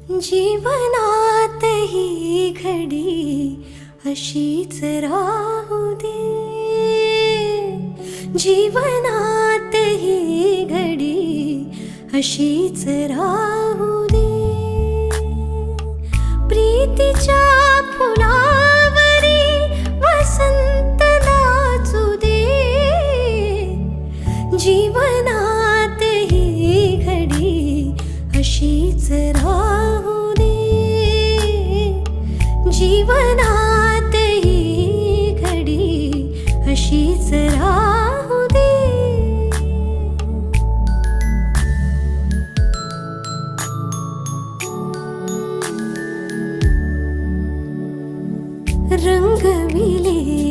जीवनात ही घडी अशीच राहू दे, जीवनात ही घडी अशीच राहू दे। प्रीतीच्या फुलावरी वसंत नाचू दे, जीवनात ही घडी अशीच राहू दे, जीवनात ही घडी अशीच राहू दे। रंगविले